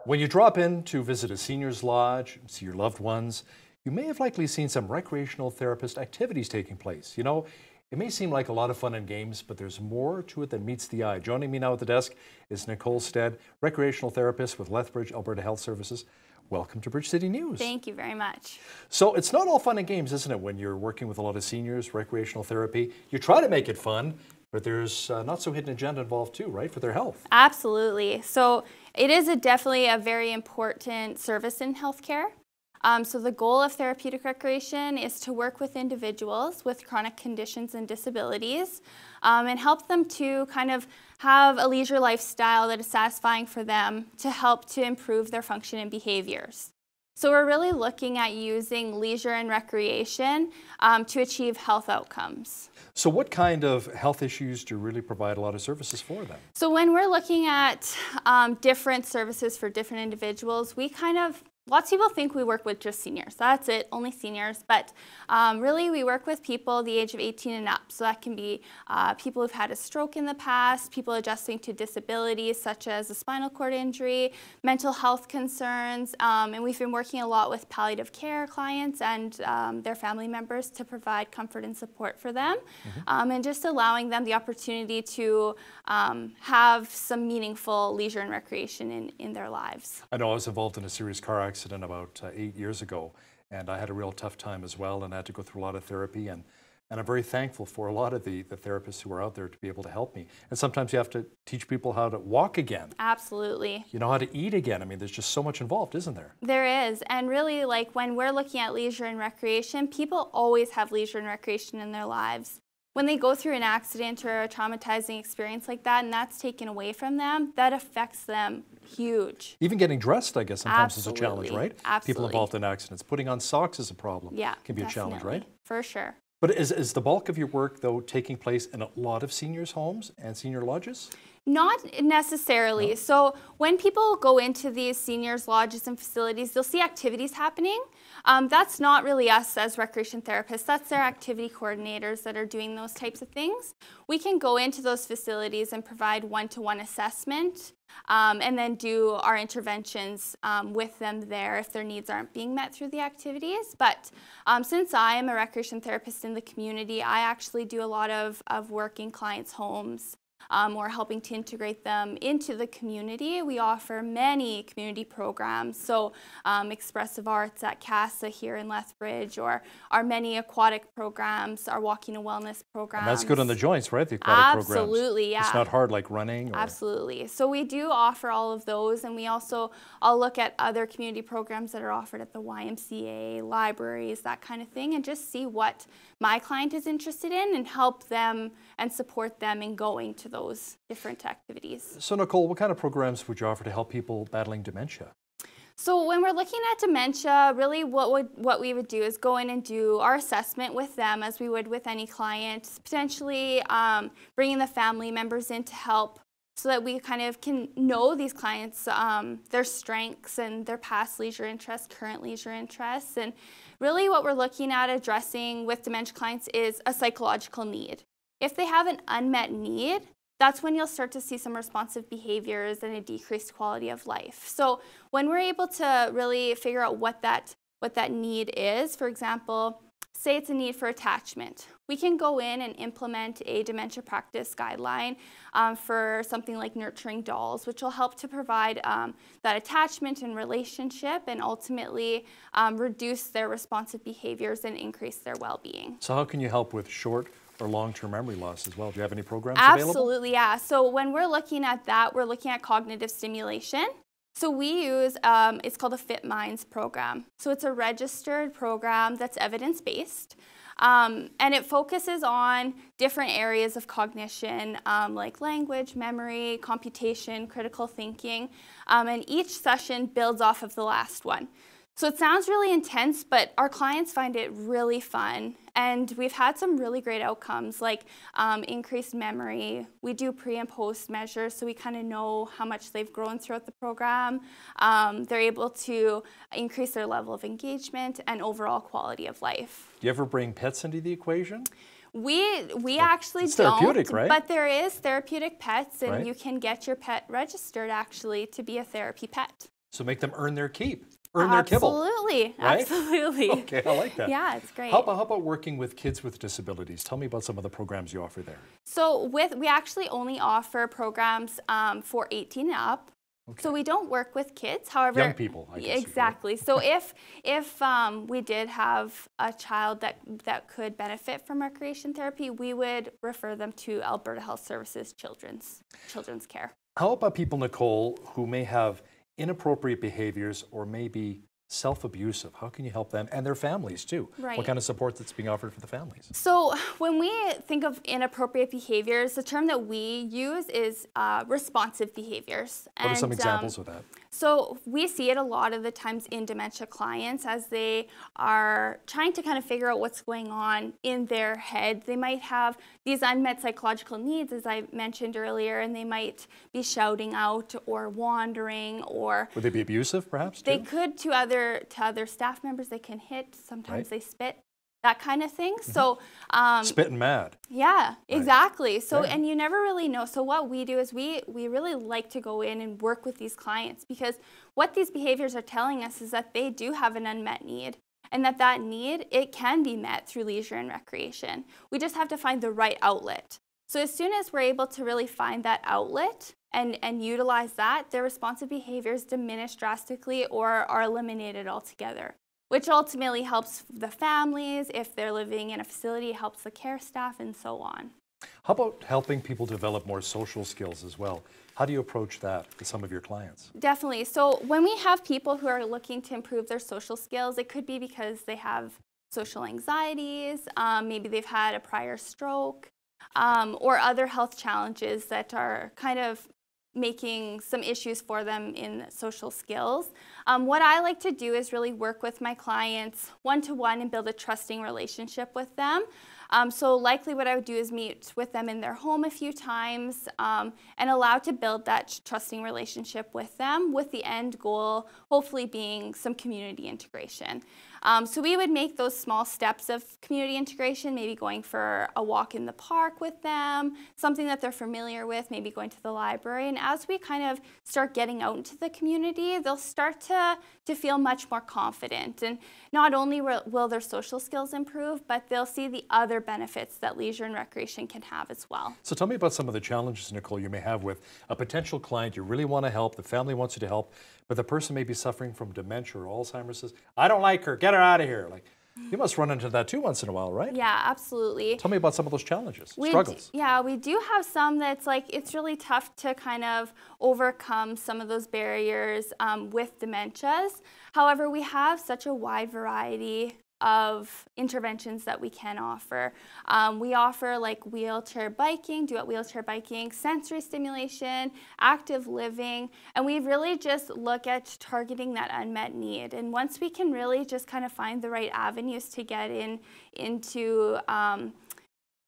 When you drop in to visit a senior's lodge, see your loved ones, you may have likely seen some recreational therapist activities taking place. You know, it may seem like a lot of fun and games, but there's more to it than meets the eye. Joining me now at the desk is Nicole Stead, recreational therapist with Lethbridge, Alberta Health Services. Welcome to Bridge City News. Thank you very much. So it's not all fun and games, isn't it, when you're working with a lot of seniors, recreational therapy? You try to make it fun, but there's not so hidden agenda involved too, right, for their health? Absolutely. So it is definitely a very important service in healthcare. So the goal of therapeutic recreation is to work with individuals with chronic conditions and disabilities and help them to kind of have a leisure lifestyle that is satisfying for them to help to improve their function and behaviors. So we're really looking at using leisure and recreation to achieve health outcomes. So what kind of health issues do you really provide a lot of services for them? So when we're looking at different services for different individuals, lots of people think we work with just seniors. That's it, only seniors. But really, we work with people the age of 18 and up. So that can be people who've had a stroke in the past, people adjusting to disabilities such as a spinal cord injury, mental health concerns. And we've been working a lot with palliative care clients and their family members to provide comfort and support for them. And just allowing them the opportunity to have some meaningful leisure and recreation in their lives. I know I was involved in a serious car accident about 8 years ago, and I had a real tough time as well, and I had to go through a lot of therapy, and I'm very thankful for a lot of the therapists who are out there to be able to help me. And sometimes you have to teach people how to walk again. Absolutely. You know, how to eat again. I mean, there's just so much involved, isn't there? There is. And really, like, when we're looking at leisure and recreation, people always have leisure and recreation in their lives. When they go through an accident or a traumatizing experience like that and that's taken away from them, that affects them huge. Even getting dressed, I guess, sometimes is a challenge, right? Absolutely. People involved in accidents. Putting on socks is a problem. Yeah, can be a challenge, right? For sure. But is the bulk of your work, though, taking place in a lot of seniors' homes and senior lodges? Not necessarily. No. So when people go into these seniors' lodges and facilities, they'll see activities happening. That's not really us as recreation therapists. That's their activity coordinators that are doing those types of things. We can go into those facilities and provide one-to-one assessment and then do our interventions with them there if their needs aren't being met through the activities. But since I am a recreation therapist in the community, I actually do a lot of work in clients' homes. Or helping to integrate them into the community. We offer many community programs, so expressive arts at CASA here in Lethbridge, or our many aquatic programs, our walking and wellness programs. And that's good on the joints, right? The aquatic programs. Absolutely, yeah. It's not hard like running. Absolutely. So we do offer all of those, and I'll look at other community programs that are offered at the YMCA, libraries, that kind of thing, and just see what my client is interested in and help them and support them in going to those different activities. So Nicole, what kind of programs would you offer to help people battling dementia? So when we're looking at dementia, really what we would do is go in and do our assessment with them as we would with any client, potentially bringing the family members in to help so that we kind of can know these clients, their strengths and their past leisure interests, current leisure interests. And really what we're looking at addressing with dementia clients is a psychological need. If they have an unmet need, that's when you'll start to see some responsive behaviors and a decreased quality of life. So when we're able to really figure out what that need is, for example, say it's a need for attachment, we can go in and implement a dementia practice guideline for something like nurturing dolls, which will help to provide that attachment and relationship and ultimately reduce their responsive behaviors and increase their well-being. So how can you help with short or long-term memory loss as well? Do you have any programs available? Absolutely, yeah. So when we're looking at that, we're looking at cognitive stimulation. So we use, it's called a Fit Minds program. So it's a registered program that's evidence-based. And it focuses on different areas of cognition like language, memory, computation, critical thinking. And each session builds off of the last one. So it sounds really intense, but our clients find it really fun. And we've had some really great outcomes like increased memory. We do pre and post measures, so we kind of know how much they've grown throughout the program. They're able to increase their level of engagement and overall quality of life. Do you ever bring pets into the equation? We actually it's therapeutic, don't, right? But there is therapeutic pets, and right. You can get your pet registered actually to be a therapy pet. So make them earn their keep, earn their kibble. Absolutely, right? absolutely. Okay, I like that. Yeah, it's great. How about working with kids with disabilities? Tell me about some of the programs you offer there. So we actually only offer programs for 18 and up. Okay. So we don't work with kids. However, Young people, I guess. exactly. So if we did have a child that could benefit from recreation therapy, we would refer them to Alberta Health Services Children's Care. How about people, Nicole, who may have inappropriate behaviors or maybe self-abusive? How can you help them and their families too? Right. What kind of support that's being offered for the families? So when we think of inappropriate behaviors, the term that we use is responsive behaviors. What are some examples of that? So we see it a lot of the times in dementia clients as they are trying to kind of figure out what's going on in their head. They might have these unmet psychological needs, as I mentioned earlier, and they might be shouting out or wandering, or would they be abusive perhaps too? They could to other staff members. They can hit, sometimes they spit, that kind of thing. So spitting mad. Yeah, exactly. Right. So and you never really know. So what we do is we really like to go in and work with these clients, because what these behaviors are telling us is that they do have an unmet need, and that need, it can be met through leisure and recreation. We just have to find the right outlet. So as soon as we're able to really find that outlet and utilize that, their responsive behaviors diminish drastically or are eliminated altogether, which ultimately helps the families. If they're living in a facility, it helps the care staff and so on. How about helping people develop more social skills as well? How do you approach that with some of your clients? Definitely. So when we have people who are looking to improve their social skills, it could be because they have social anxieties, maybe they've had a prior stroke, or other health challenges that are kind of making some issues for them in social skills. What I like to do is really work with my clients one-to-one and build a trusting relationship with them. So likely what I would do is meet with them in their home a few times and allow to build that trusting relationship with them, with the end goal hopefully being some community integration. So we would make those small steps of community integration, maybe going for a walk in the park with them, something that they're familiar with, maybe going to the library. And as we kind of start getting out into the community, they'll start to feel much more confident. And not only will their social skills improve, but they'll see the other benefits that leisure and recreation can have as well. So tell me about some of the challenges, Nicole, you may have with a potential client. You really want to help, the family wants you to help, but the person may be suffering from dementia or Alzheimer's, says, I don't like her, get her out of here. Like, you must run into that too once in a while, right? Yeah, absolutely. Tell me about some of those challenges, struggles. Yeah, we do have some that's like, it's really tough to kind of overcome some of those barriers with dementias. However, we have such a wide variety of interventions that we can offer. We offer like wheelchair biking, duet wheelchair biking, sensory stimulation, active living, and we really just look at targeting that unmet need. And once we can really just kind of find the right avenues to get into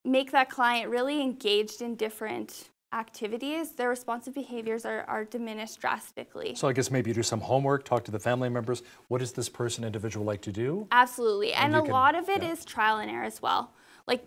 make that client really engaged in different activities, their responsive behaviors are diminished drastically. So I guess maybe you do some homework, talk to the family members. What does this individual like to do? Absolutely, and a lot of it is trial and error as well. Like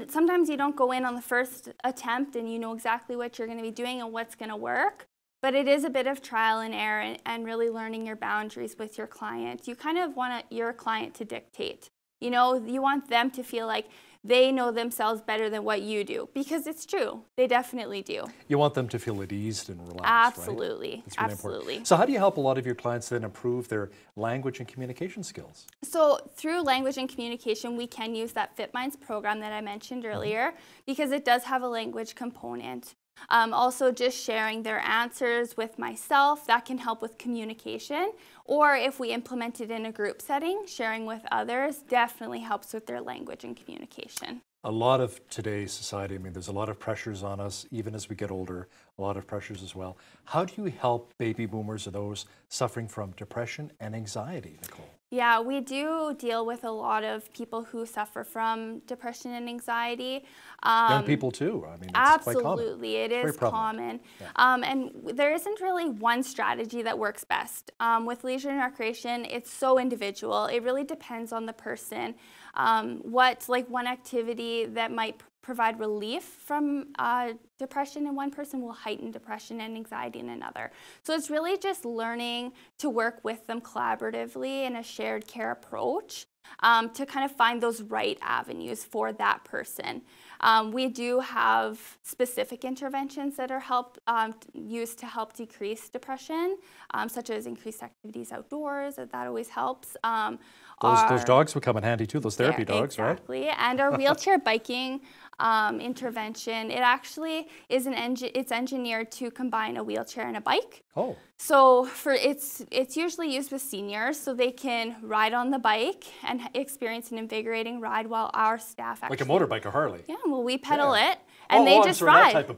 sometimes you don't go in on the first attempt and you know exactly what you're going to be doing and what's going to work, but it is a bit of trial and error and really learning your boundaries with your client. You kind of want your client to dictate. You know, you want them to feel like they know themselves better than what you do, because it's true. They definitely do. You want them to feel at ease and relaxed, absolutely, right? That's really absolutely. Important. So how do you help a lot of your clients then improve their language and communication skills? So through language and communication, we can use that FitMinds program that I mentioned earlier, because it does have a language component. Also just sharing their answers with myself, that can help with communication. Or if we implement it in a group setting, sharing with others definitely helps with their language and communication. A lot of today's society, I mean, there's a lot of pressures on us, even as we get older, a lot of pressures as well. How do you help baby boomers or those suffering from depression and anxiety, Nicole? Yeah, we do deal with a lot of people who suffer from depression and anxiety. Young people too. I mean, it's absolutely, quite common. It is common. Yeah. And there isn't really one strategy that works best. With leisure and recreation, it's so individual. It really depends on the person. What's like one activity that might provide relief from depression in one person will heighten depression and anxiety in another. So it's really just learning to work with them collaboratively in a shared care approach to kind of find those right avenues for that person. We do have specific interventions that are used to help decrease depression, such as increased activities outdoors. That always helps. Those dogs would come in handy too, those therapy dogs, exactly. Right? And our wheelchair biking intervention, it actually is it's engineered to combine a wheelchair and a bike. Oh. So it's usually used with seniors so they can ride on the bike and experience an invigorating ride while our staff actually... Like a motorbike or Harley? Yeah, well, we pedal it and they just ride. That type of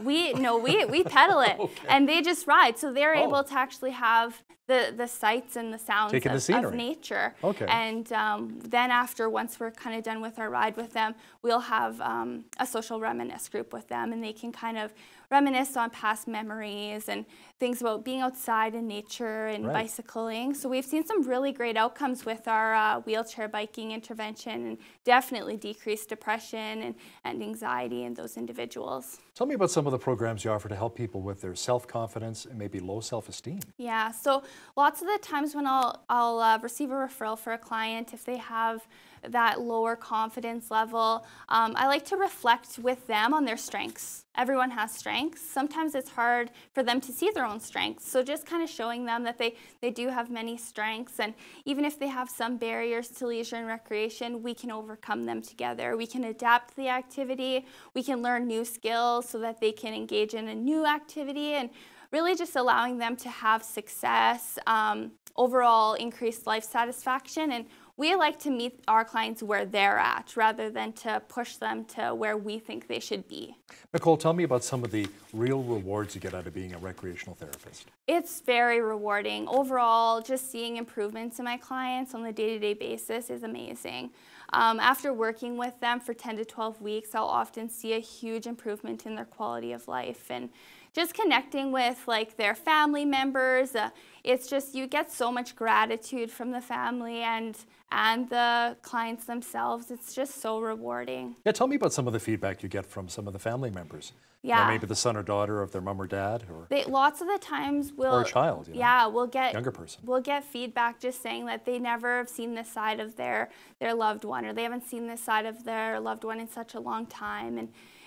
we pedal it okay. and they just ride. So they're able to actually have the sights and the sounds of nature. Okay. And then once we're kind of done with our ride with them, we'll have a social reminisce group with them, and they can kind of reminisce on past memories and things about being outside in nature and bicycling. So we've seen some really great outcomes with our wheelchair biking intervention, and definitely decreased depression and anxiety in those individuals. Tell me about some of the programs you offer to help people with their self-confidence and maybe low self-esteem. Yeah, so lots of the times when I'll receive a referral for a client, if they have that lower confidence level, I like to reflect with them on their strengths. Everyone has strengths. Sometimes it's hard for them to see their own strengths. So just kind of showing them that they do have many strengths, and even if they have some barriers to leisure and recreation, we can overcome them together. We can adapt the activity. We can learn new skills so that they can engage in a new activity, and really just allowing them to have success, overall increased life satisfaction. And we like to meet our clients where they're at rather than to push them to where we think they should be. Nicole, tell me about some of the real rewards you get out of being a recreational therapist. It's very rewarding. Overall, just seeing improvements in my clients on a day-to-day basis is amazing. After working with them for 10 to 12 weeks, I'll often see a huge improvement in their quality of life. And just connecting with their family members, it's just, you get so much gratitude from the family and the clients themselves. It's just so rewarding. Yeah, tell me about some of the feedback you get from some of the family members. Yeah. You know, maybe the son or daughter of their mom or dad, or lots of the times or a child. You know, yeah, we'll get younger person. We'll get feedback just saying that they never have seen this side of their loved one, or they haven't seen this side of their loved one in such a long time,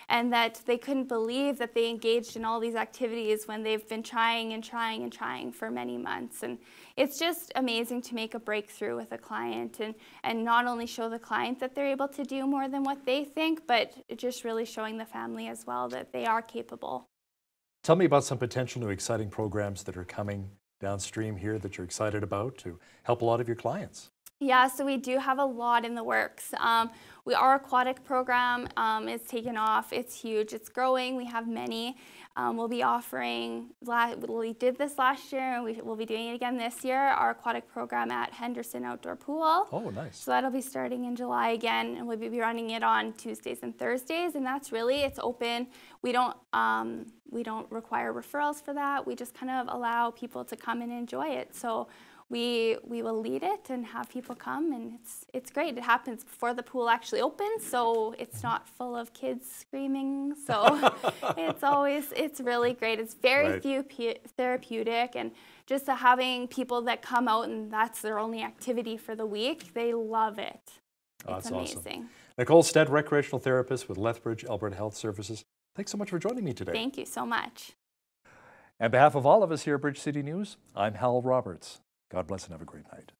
and that they couldn't believe that they engaged in all these activities when they've been trying and trying and trying for many months. And it's just amazing to make a breakthrough with a client and not only show the client that they're able to do more than what they think, but just really showing the family as well that they are capable. Tell me about some potential new exciting programs that are coming downstream here that you're excited about to help a lot of your clients. Yeah, so we do have a lot in the works. Our aquatic program is taken off. It's huge. It's growing. We have many. We'll be offering, we did this last year, and we'll be doing it again this year, our aquatic program at Henderson Outdoor Pool. Oh, nice. So that'll be starting in July again, and we'll be running it on Tuesdays and Thursdays, and that's really, it's open. We don't require referrals for that. We just kind of allow people to come and enjoy it. So we will lead it and have people come, and it's great. It happens before the pool actually opens, so it's not full of kids screaming. So it's really great. It's very therapeutic, and just having people that come out and that's their only activity for the week, they love it. It's amazing. Awesome. Nicole Stead, recreational therapist with Lethbridge, Alberta Health Services. Thanks so much for joining me today. Thank you so much. On behalf of all of us here at Bridge City News, I'm Hal Roberts. God bless and have a great night.